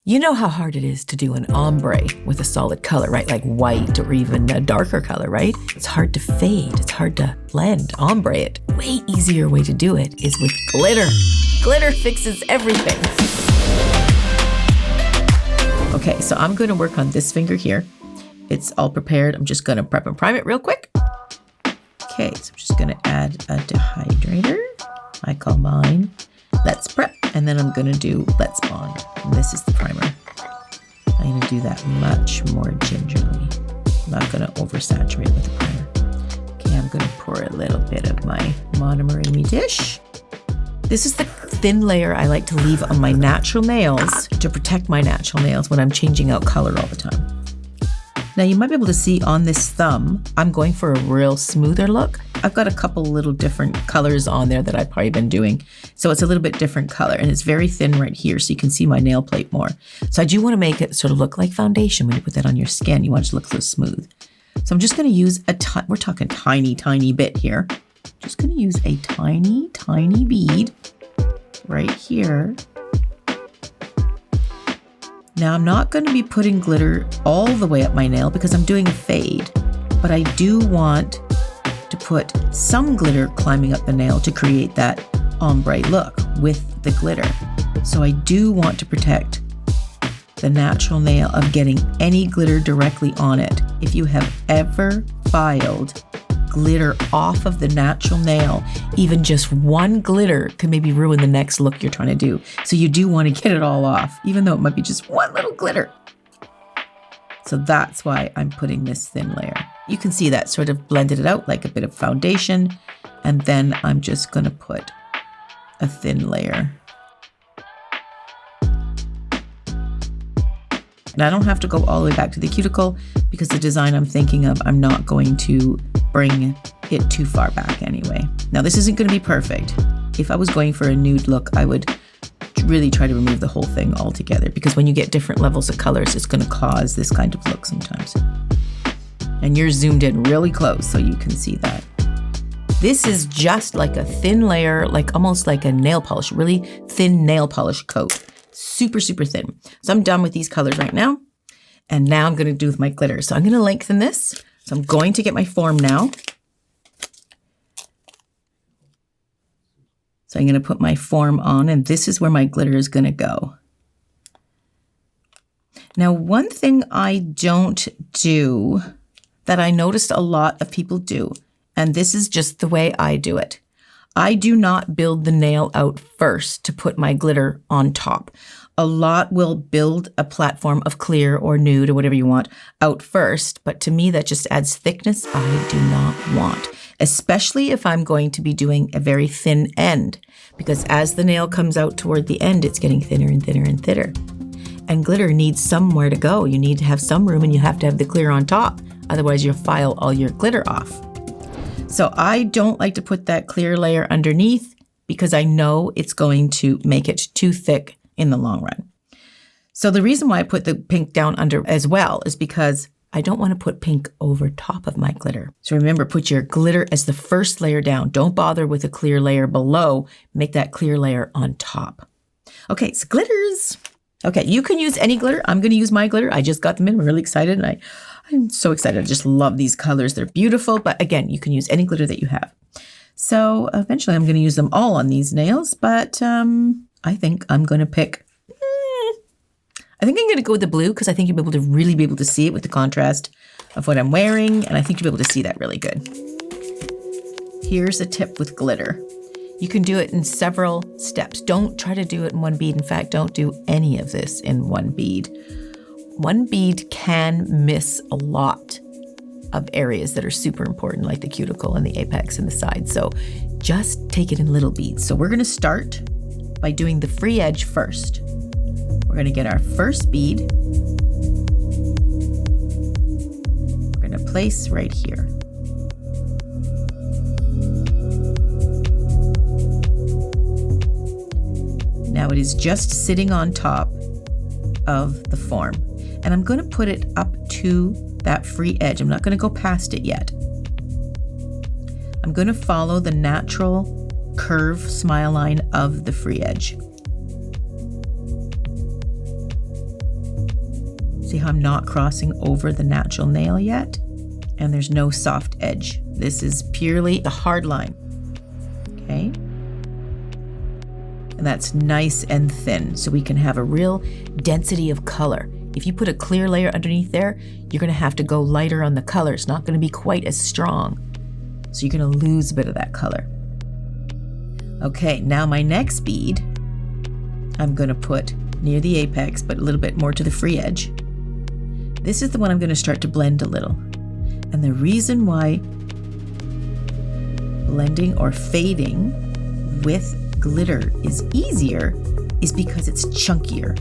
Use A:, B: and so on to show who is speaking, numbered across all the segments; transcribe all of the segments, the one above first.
A: You know how hard it is to do an ombre with a solid color, right? Like white or even a darker color, right? It's hard to fade. It's hard to blend, ombre it. Way easier way to do it is with glitter. Glitter fixes everything. Okay, so I'm going to work on this finger here. It's all prepared. I'm just going to prep and prime it real quick. Okay, so I'm just going to add a dehydrator. I call mine Let's Prep, and then I'm gonna do Let's Bond. And this is the primer. I'm gonna do that much more gingerly. I'm not gonna oversaturate with the primer. Okay, I'm gonna pour a little bit of my monomer in my dish. This is the thin layer I like to leave on my natural nails to protect my natural nails when I'm changing out color all the time. Now you might be able to see on this thumb, I'm going for a real smoother look. I've got a couple little different colors on there that I've probably been doing. So it's a little bit different color and it's very thin right here so you can see my nail plate more. So I do want to make it sort of look like foundation when you put that on your skin. You want it to look so smooth. So I'm just going to use we're talking tiny bit here. Just going to use a tiny bead right here. Now I'm not going to be putting glitter all the way up my nail because I'm doing a fade, but I do want to put some glitter climbing up the nail to create that ombre look with the glitter. So I do want to protect the natural nail of getting any glitter directly on it. If you have ever filed glitter off of the natural nail, even just one glitter can maybe ruin the next look you're trying to do. So you do want to get it all off, even though it might be just one little glitter. So that's why I'm putting this thin layer. You can see that sort of blended it out like a bit of foundation. And then I'm just going to put a thin layer. And I don't have to go all the way back to the cuticle because the design I'm thinking of, I'm not going to bring it too far back anyway. Now this isn't going to be perfect. If I was going for a nude look, I would really try to remove the whole thing altogether because when you get different levels of colors, it's going to cause this kind of look sometimes. And you're zoomed in really close so you can see that. This is just like a thin layer, like almost like a nail polish, really thin nail polish coat. Super thin. So I'm done with these colors right now. And now I'm going to do with my glitter. So I'm going to lengthen this. So I'm going to get my form now. So I'm going to put my form on, and this is where my glitter is going to go. Now, one thing I don't do that I noticed a lot of people do, and this is just the way I do it. I do not build the nail out first to put my glitter on top. A lot will build a platform of clear or nude or whatever you want out first, but to me that just adds thickness I do not want, especially if I'm going to be doing a very thin end, because as the nail comes out toward the end, it's getting thinner and thinner and thinner. And glitter needs somewhere to go. You need to have some room and you have to have the clear on top. Otherwise you'll file all your glitter off. So I don't like to put that clear layer underneath because I know it's going to make it too thick in the long run. So the reason why I put the pink down under as well is because I don't want to put pink over top of my glitter. So remember, put your glitter as the first layer down. Don't bother with a clear layer below. Make that clear layer on top. Okay, so glitters. Okay, you can use any glitter. I'm going to use my glitter. I just got them in. I'm really excited. And I'm so excited. I just love these colors. They're beautiful. But again, you can use any glitter that you have. So eventually I'm going to use them all on these nails. But I think I'm going to pick... I think I'm going to go with the blue because I think you'll be able to really be able to see it with the contrast of what I'm wearing. And I think you'll be able to see that really good. Here's a tip with glitter. You can do it in several steps. Don't try to do it in one bead. In fact, don't do any of this in one bead. One bead can miss a lot of areas that are super important, like the cuticle and the apex and the side. So just take it in little beads. So we're going to start by doing the free edge first. We're going to get our first bead. We're going to place right here. Now it is just sitting on top of the form. And I'm going to put it up to that free edge. I'm not going to go past it yet. I'm going to follow the natural curve smile line of the free edge. See how I'm not crossing over the natural nail yet? And there's no soft edge. This is purely a hard line, okay? And that's nice and thin, so we can have a real density of color. If you put a clear layer underneath there, you're gonna have to go lighter on the color. It's not gonna be quite as strong. So you're gonna lose a bit of that color. Okay, now my next bead, I'm gonna put near the apex, but a little bit more to the free edge. This is the one I'm gonna start to blend a little. And the reason why blending or fading with glitter is easier is because it's chunkier.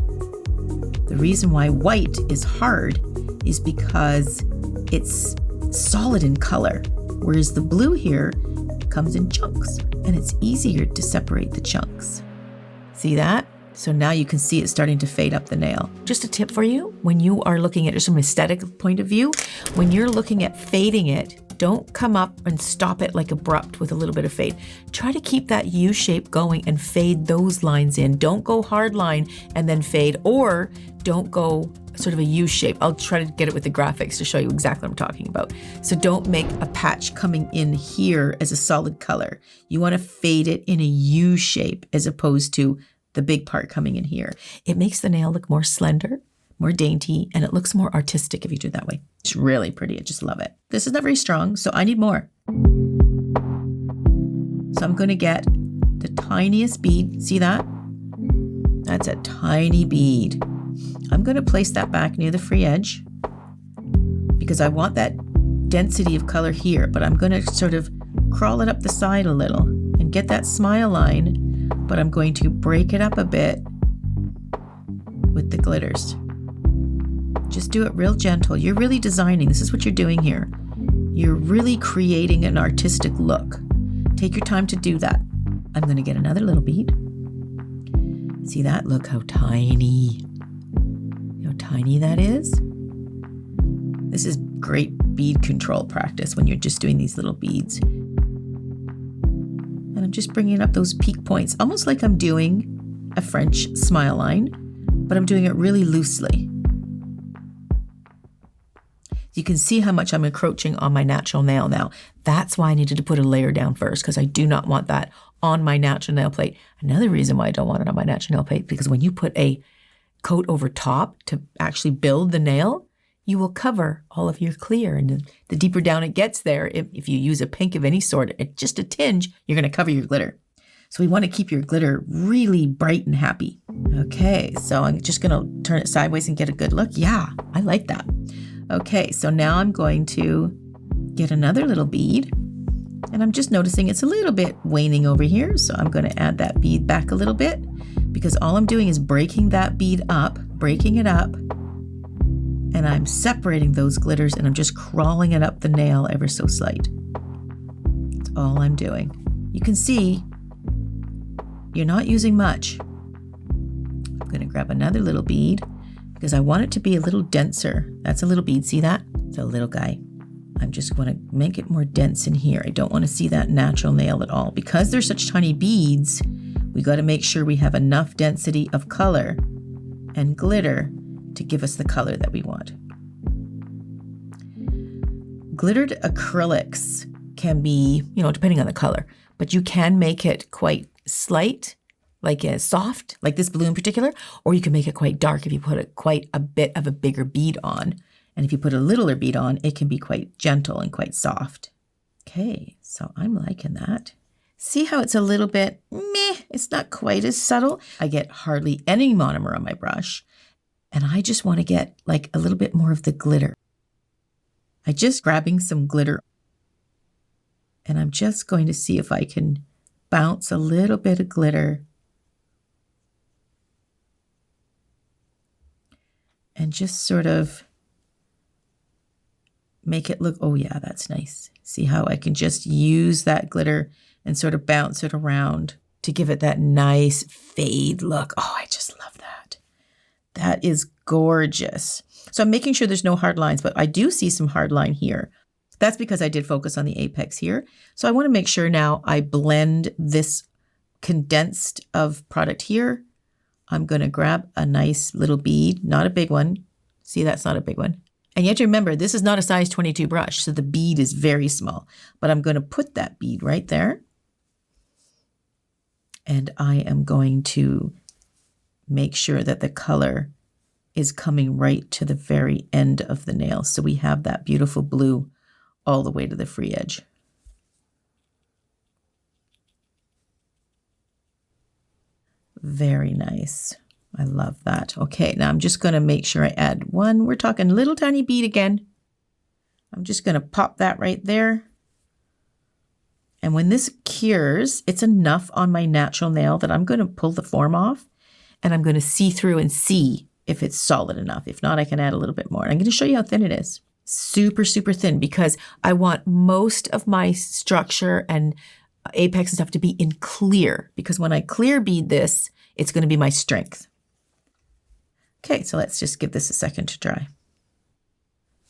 A: The reason why white is hard is because it's solid in color, whereas the blue here comes in chunks, and it's easier to separate the chunks. See that? So now you can see it starting to fade up the nail. Just a tip for you, when you are looking at it from an aesthetic point of view, when you're looking at fading it, don't come up and stop it like abrupt with a little bit of fade. Try to keep that U shape going and fade those lines in. Don't go hard line and then fade, or don't go sort of a U shape. I'll try to get it with the graphics to show you exactly what I'm talking about. So don't make a patch coming in here as a solid color. You want to fade it in a U shape as opposed to the big part coming in here. It makes the nail look more slender, more dainty, and it looks more artistic if you do it that way. It's really pretty. I just love it. This is not very strong, so I need more. So I'm going to get the tiniest bead. See that? That's a tiny bead. I'm going to place that back near the free edge because I want that density of color here, but I'm going to sort of crawl it up the side a little and get that smile line, but I'm going to break it up a bit with the glitters. Just do it real gentle. You're really designing. This is what you're doing here. You're really creating an artistic look. Take your time to do that. I'm going to get another little bead. See that? Look how tiny. How tiny that is. This is great bead control practice when you're just doing these little beads. And I'm just bringing up those peak points, almost like I'm doing a French smile line, but I'm doing it really loosely. You can see how much I'm encroaching on my natural nail now. That's why I needed to put a layer down first, because I do not want that on my natural nail plate. Another reason why I don't want it on my natural nail plate, because when you put a coat over top to actually build the nail, you will cover all of your clear. And the deeper down it gets there, if you use a pink of any sort, just a tinge, you're going to cover your glitter. So we want to keep your glitter really bright and happy. Okay, so I'm just going to turn it sideways and get a good look. Yeah, I like that. Okay, so now I'm going to get another little bead, and I'm just noticing it's a little bit waning over here, so I'm going to add that bead back a little bit, because all I'm doing is breaking that bead up, breaking it up, and I'm separating those glitters, and I'm just crawling it up the nail ever so slight. That's all I'm doing. You can see you're not using much. I'm going to grab another little bead, because I want it to be a little denser. That's a little bead, see that? It's a little guy. I'm just going to make it more dense in here. I don't want to see that natural nail at all. Because they're such tiny beads, we got to make sure we have enough density of color and glitter to give us the color that we want. Glittered acrylics can be, depending on the color, but you can make it quite slight, like a soft, like this blue in particular, or you can make it quite dark if you put quite a bit of a bigger bead on. And if you put a littler bead on, it can be quite gentle and quite soft. Okay, so I'm liking that. See how it's a little bit meh, it's not quite as subtle. I get hardly any monomer on my brush, and I just want to get like a little bit more of the glitter. I'm just grabbing some glitter, and I'm just going to see if I can bounce a little bit of glitter and just sort of make it look, oh yeah, that's nice. See how I can just use that glitter and sort of bounce it around to give it that nice fade look. Oh, I just love that. That is gorgeous. So I'm making sure there's no hard lines, but I do see some hard line here. That's because I did focus on the apex here. So I want to make sure now I blend this condensed of product here. I'm going to grab a nice little bead, not a big one, See, that's not a big one. And you have to remember, this is not a size 22 brush, so the bead is very small. But I'm going to put that bead right there. And I am going to make sure that the color is coming right to the very end of the nail. So we have that beautiful blue all the way to the free edge. Very nice. I love that. Okay, now I'm just going to make sure I add one. We're talking little tiny bead again. I'm just going to pop that right there. And when this cures, it's enough on my natural nail that I'm going to pull the form off and I'm going to see through and see if it's solid enough. If not, I can add a little bit more. I'm going to show you how thin it is. Super, super thin, because I want most of my structure and apex and stuff to be in clear, because when I clear bead this, it's going to be my strength. Okay, so let's just give this a second to dry.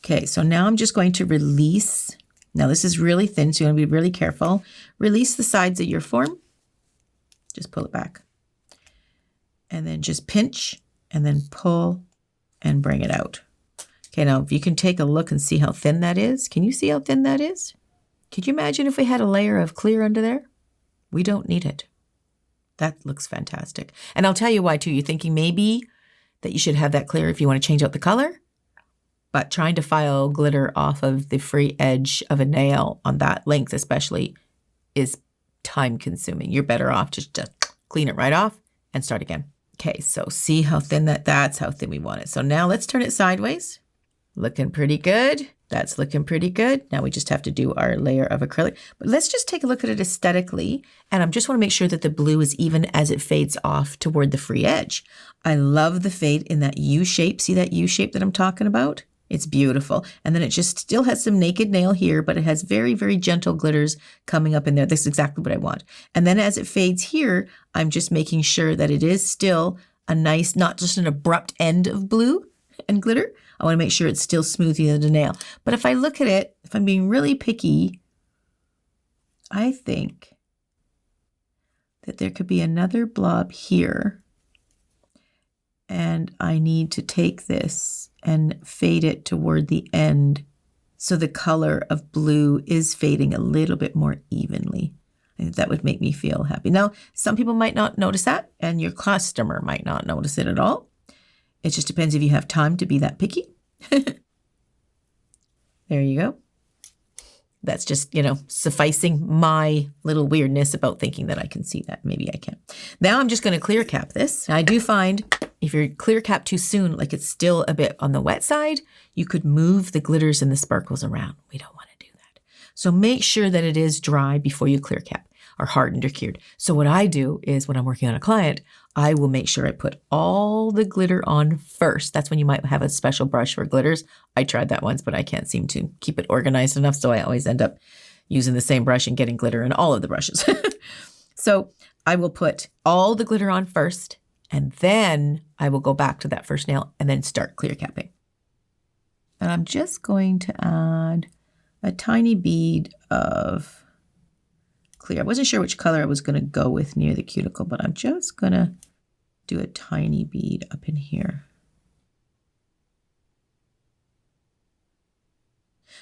A: Okay, so now I'm just going to release. Now this is really thin, so you want to be really careful. Release the sides of your form. Just pull it back. And then just pinch and then pull and bring it out. Okay, now if you can take a look and see how thin that is. Can you see how thin that is? Could you imagine if we had a layer of clear under there? We don't need it. That looks fantastic. And I'll tell you why too. You're thinking maybe that you should have that clear if you want to change out the color, but trying to file glitter off of the free edge of a nail on that length especially is time consuming. You're better off just to clean it right off and start again. Okay, so see how thin that's how thin we want it. So now let's turn it sideways. Looking pretty good. That's looking pretty good. Now we just have to do our layer of acrylic. But let's just take a look at it aesthetically. And I just want to make sure that the blue is even as it fades off toward the free edge. I love the fade in that U shape. See that U shape that I'm talking about? It's beautiful. And then it just still has some naked nail here, but it has very, very gentle glitters coming up in there. This is exactly what I want. And then as it fades here, I'm just making sure that it is still a nice, not just an abrupt end of blue and glitter. I want to make sure it's still smoothing the nail. But if I look at it, if I'm being really picky, I think that there could be another blob here. And I need to take this and fade it toward the end so the color of blue is fading a little bit more evenly. And that would make me feel happy. Now, some people might not notice that, and your customer might not notice it at all. It just depends if you have time to be that picky. There you go. That's just, sufficing my little weirdness about thinking that I can see that. Maybe I can. Now I'm just going to clear cap this. I do find if you're clear cap too soon, like it's still a bit on the wet side, you could move the glitters and the sparkles around. We don't want to do that. So make sure that it is dry before you clear cap, or hardened or cured. So what I do is when I'm working on a client, I will make sure I put all the glitter on first. That's when you might have a special brush for glitters. I tried that once, but I can't seem to keep it organized enough. So I always end up using the same brush and getting glitter in all of the brushes. So I will put all the glitter on first, and then I will go back to that first nail and then start clear capping. And I'm just going to add a tiny bead of clear. I wasn't sure which color I was going to go with near the cuticle, but I'm just going to do a tiny bead up in here.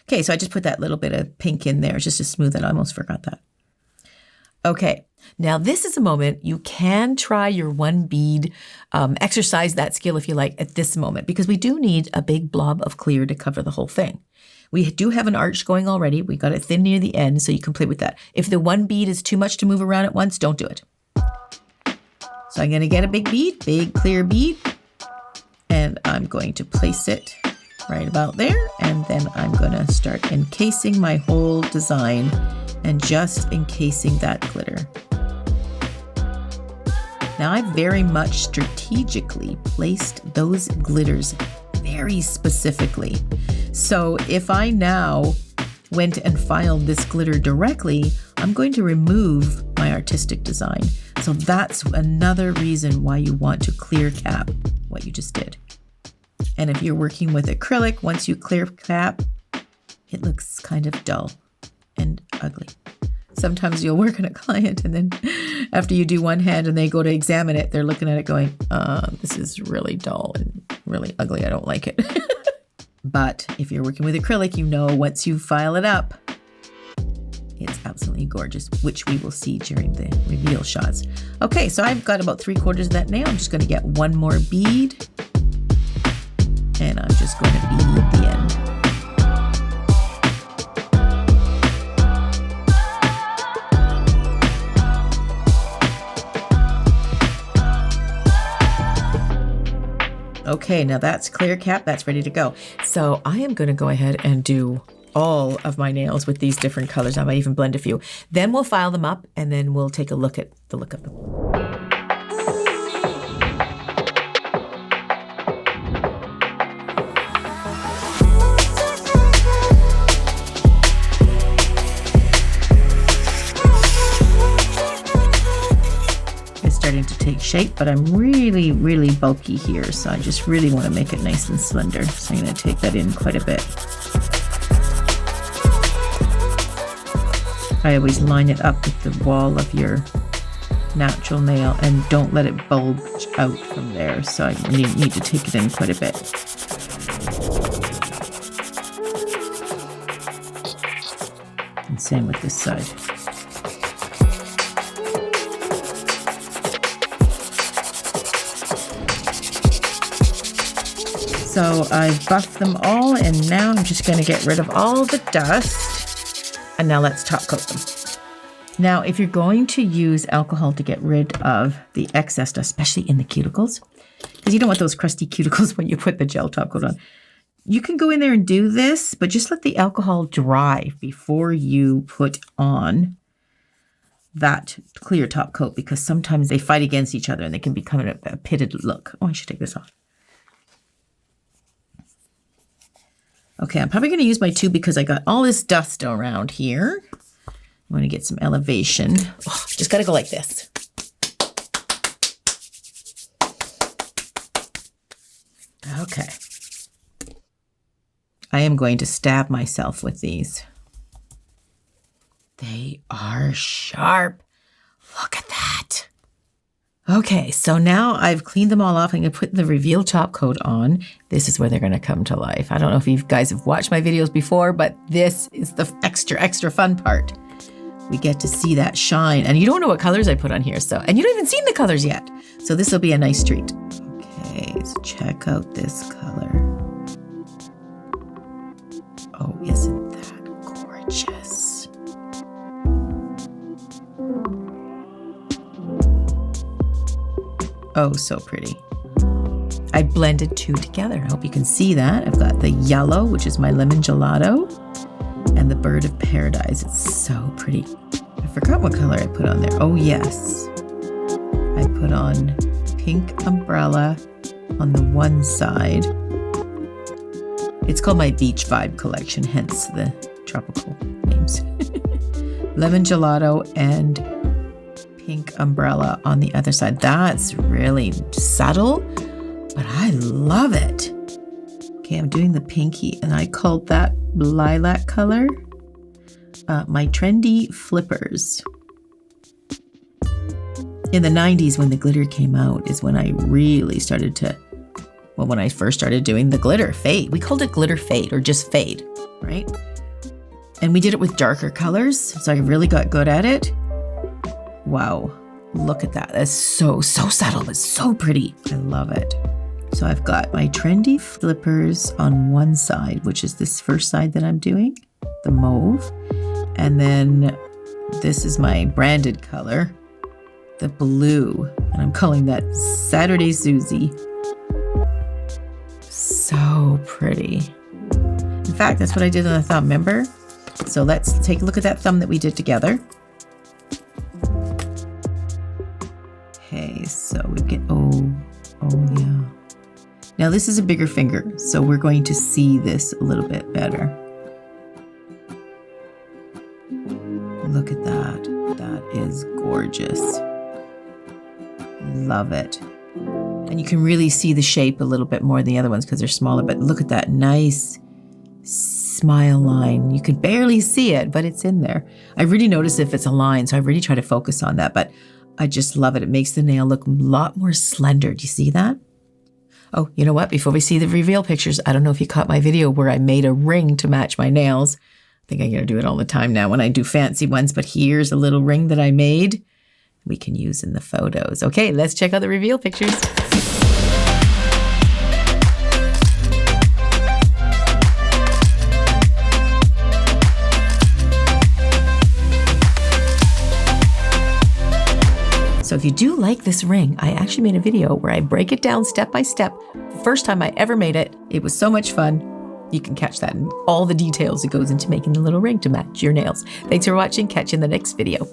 A: Okay, so I just put that little bit of pink in there just to smooth it. I almost forgot that. Okay, now this is a moment you can try your one bead, exercise that skill if you like at this moment, because we do need a big blob of clear to cover the whole thing. We do have an arch going already. We got it thin near the end, so you can play with that. If the one bead is too much to move around at once, don't do it. So I'm going to get a big bead, big clear bead, and I'm going to place it right about there, and then I'm going to start encasing my whole design and just encasing that glitter. Now I very much strategically placed those glitters very specifically. So if I now went and filed this glitter directly, I'm going to remove my artistic design. So that's another reason why you want to clear cap what you just did. And if you're working with acrylic, once you clear cap, it looks kind of dull and ugly. Sometimes you'll work on a client and then after you do one hand and they go to examine it, they're looking at it going, this is really dull and really ugly. I don't like it. But if you're working with acrylic, you know once you file it up, it's absolutely gorgeous, which we will see during the reveal shots. Okay, so I've got about 3/4 of that nail. I'm just going to get one more bead. And I'm just going to bead the end. Okay, now that's clear cap, that's ready to go. So I am gonna go ahead and do all of my nails with these different colors. I might even blend a few. Then we'll file them up and then we'll take a look at the look of them. Starting to take shape, but I'm really, really bulky here, so I just really want to make it nice and slender. So I'm going to take that in quite a bit. I always line it up with the wall of your natural nail and don't let it bulge out from there. So I need to take it in quite a bit. And same with this side. So I've buffed them all, and now I'm just going to get rid of all the dust. And now let's top coat them. Now, if you're going to use alcohol to get rid of the excess dust, especially in the cuticles, because you don't want those crusty cuticles when you put the gel top coat on, you can go in there and do this, but just let the alcohol dry before you put on that clear top coat, because sometimes they fight against each other and they can become a pitted look. Oh, I should take this off. Okay, I'm probably going to use my tube because I got all this dust around here. I'm going to get some elevation. Oh, just got to go like this. Okay. I am going to stab myself with these. They are sharp. Look at that. Okay, so now I've cleaned them all off. I'm going to put the reveal top coat on. This is where they're going to come to life. I don't know if you guys have watched my videos before, but this is the extra fun part. We get to see that shine. And you don't know what colors I put on here, and you don't even seen the colors yet. So this will be a nice treat. Okay, so check out this color. Oh, isn't that gorgeous? Oh, so pretty. I blended two together. I hope you can see that. I've got the yellow, which is my lemon gelato, and the bird of paradise. It's so pretty. I forgot what color I put on there. Oh, yes. I put on pink umbrella on the one side. It's called my Beach Vibe collection, hence the tropical names. Lemon gelato and pink umbrella on the other side. That's really subtle, but I love it. Okay, I'm doing the pinky, and I called that lilac color my trendy flippers. In the 90s, when the glitter came out, is when I really started to, well, when I first started doing the glitter fade. We called it glitter fade, or just fade, right? And we did it with darker colors, so I really got good at it. Wow, look at that. That's so subtle, but so pretty. I love it. So I've got my trendy flippers on one side, which is this first side that I'm doing, the mauve. And then this is my branded color, the blue. And I'm calling that Saturday Suzie. So pretty. In fact, that's what I did on the thumb, remember? So let's take a look at that thumb that we did together. Okay, so we get, oh yeah. Now this is a bigger finger, so we're going to see this a little bit better. Look at that. That is gorgeous. Love it. And you can really see the shape a little bit more than the other ones because they're smaller, but look at that nice smile line. You can barely see it, but it's in there. I really notice if it's a line, so I really try to focus on that, but I just love it. It makes the nail look a lot more slender. Do you see that? Oh, you know what? Before we see the reveal pictures, I don't know if you caught my video where I made a ring to match my nails. I think I'm going to do it all the time now when I do fancy ones, but here's a little ring that I made we can use in the photos. Okay, let's check out the reveal pictures. So if you do like this ring, I actually made a video where I break it down step by step. The first time I ever made it, it was so much fun. You can catch that in all the details that goes into making the little ring to match your nails. Thanks for watching. Catch you in the next video.